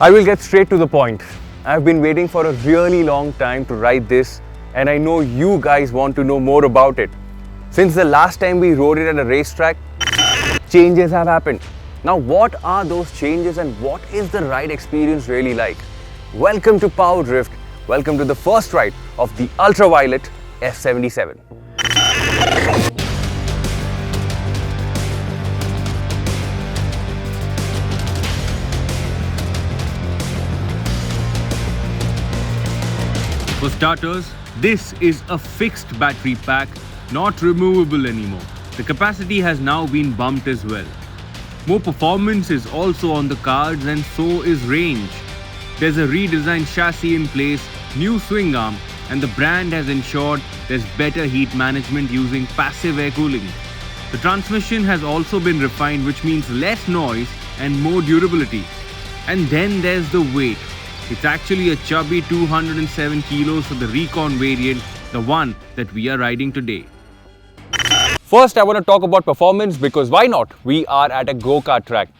I will get straight to the point. I've been waiting for a really long time to write this, and I know you guys want to know more about it. Since the last time we rode it at a racetrack, changes have happened. Now what are those changes and what is the ride experience really like? Welcome to PowerDrift. Welcome to the first ride of the Ultraviolette F77. For starters, this is a fixed battery pack, not removable anymore. The capacity has now been bumped as well. More performance is also on the cards and so is range. There's a redesigned chassis in place, new swing arm, and the brand has ensured there's better heat management using passive air cooling. The transmission has also been refined, which means less noise and more durability. And then there's the weight. It's actually a chubby 207 kilos for the Recon variant, the one that we are riding today. First, I want to talk about performance because why not? We are at a go-kart track.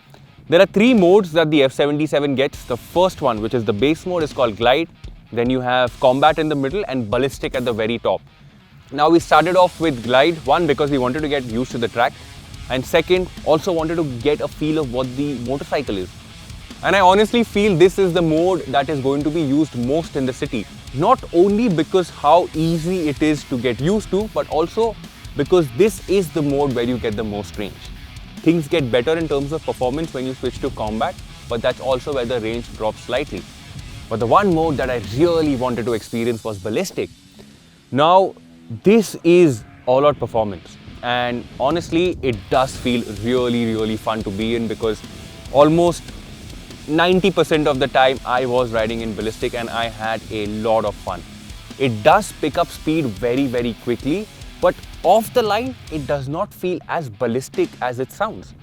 There are three modes that the F77 gets. The first one, which is the base mode, is called Glide. Then you have Combat in the middle and Ballistic at the very top. Now we started off with Glide, one because we wanted to get used to the track, and second, also wanted to get a feel of what the motorcycle is. And I honestly feel this is the mode that is going to be used most in the city. Not only because how easy it is to get used to, but also because this is the mode where you get the most range. Things get better in terms of performance when you switch to Combat, but that's also where the range drops slightly. But the one mode that I really wanted to experience was Ballistic. Now, this is all-out performance, and honestly, it does feel really fun to be in because almost 90% of the time I was riding in Ballistic and I had a lot of fun. It does pick up speed very quickly, but off the line, it does not feel as ballistic as it sounds.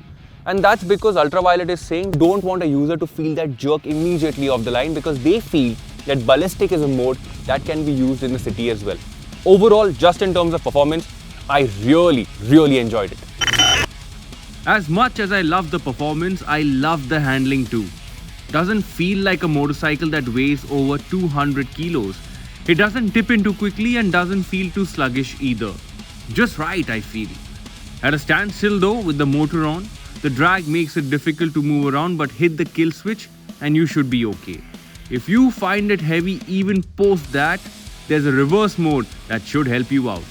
And that's because Ultraviolette is saying don't want a user to feel that jerk immediately off the line because they feel that Ballistic is a mode that can be used in the city as well. Overall, just in terms of performance, I really enjoyed it. As much as I love the performance, I love the handling too. Doesn't feel like a motorcycle that weighs over 200 kilos. It doesn't tip in too quickly and doesn't feel too sluggish either. Just right, I feel. At a standstill though, with the motor on, the drag makes it difficult to move around, but hit the kill switch and you should be okay. If you find it heavy even post that, there's a reverse mode that should help you out.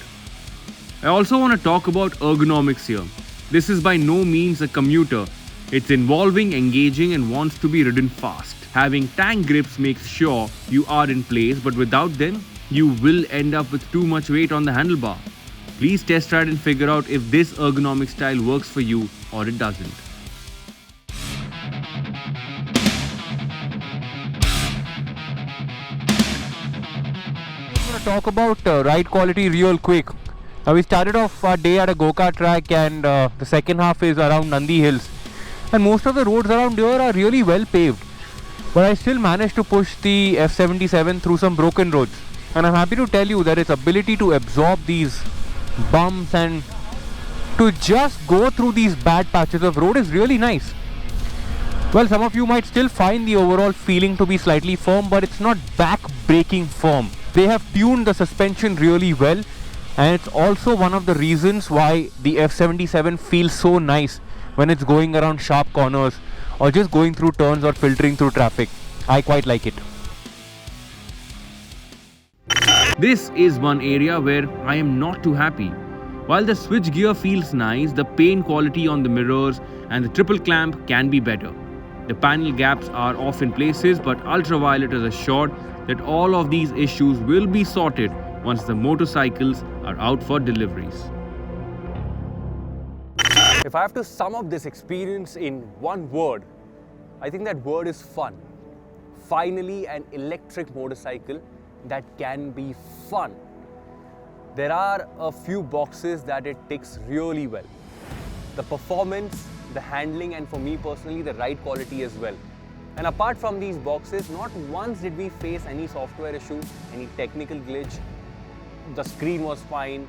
I also want to talk about ergonomics here. This is by no means a commuter. It's involving, engaging and wants to be ridden fast. Having tank grips makes sure you are in place, but without them, you will end up with too much weight on the handlebar. Please test ride and figure out if this ergonomic style works for you or it doesn't. I'm going to talk about ride quality real quick. Now we started off our day at a go-kart track and the second half is around Nandi Hills. And most of the roads around here are really well paved. But I still managed to push the F77 through some broken roads. And I'm happy to tell you that its ability to absorb these bumps and to just go through these bad patches of road is really nice. Well, some of you might still find the overall feeling to be slightly firm, but it's not back-breaking firm. They have tuned the suspension really well, and it's also one of the reasons why the F77 feels so nice when it's going around sharp corners or just going through turns or filtering through traffic. I quite like it. This is one area where I am not too happy. While the switch gear feels nice, the paint quality on the mirrors and the triple clamp can be better. The panel gaps are off in places, but Ultraviolette is assured that all of these issues will be sorted once the motorcycles are out for deliveries. If I have to sum up this experience in one word, I think that word is fun. Finally, an electric motorcycle that can be fun. There are a few boxes that it ticks really well. The performance, the handling, and for me personally, the ride quality as well. And apart from these boxes, not once did we face any software issue, any technical glitch. The screen was fine.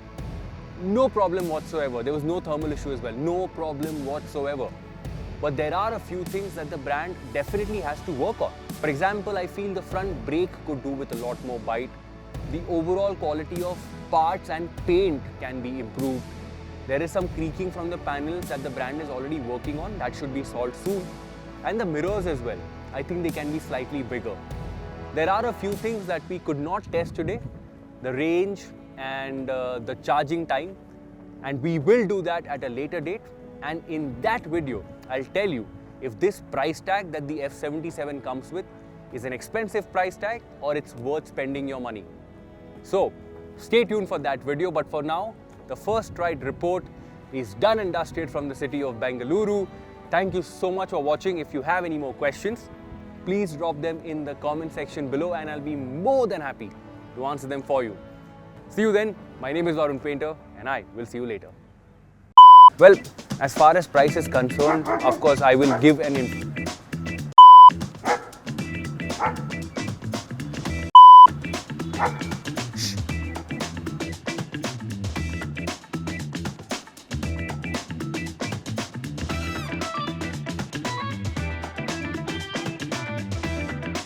No problem whatsoever. There was no thermal issue as well. No problem whatsoever. But there are a few things that the brand definitely has to work on. For example, I feel the front brake could do with a lot more bite. The overall quality of parts and paint can be improved. There is some creaking from the panels that the brand is already working on, that should be solved soon. And the mirrors as well, I think they can be slightly bigger. There are a few things that we could not test today, the range and the charging time, and we will do that at a later date. And in that video, I'll tell you if this price tag that the F77 comes with is an expensive price tag or it's worth spending your money. So stay tuned for that video, but for now, the first ride report is done and dusted from the city of Bengaluru. Thank you so much for watching. If you have any more questions, please drop them in the comment section below and I'll be more than happy to answer them for you. See you then. My name is Varun Painter and I will see you later. Well, as far as price is concerned, of course, I will give an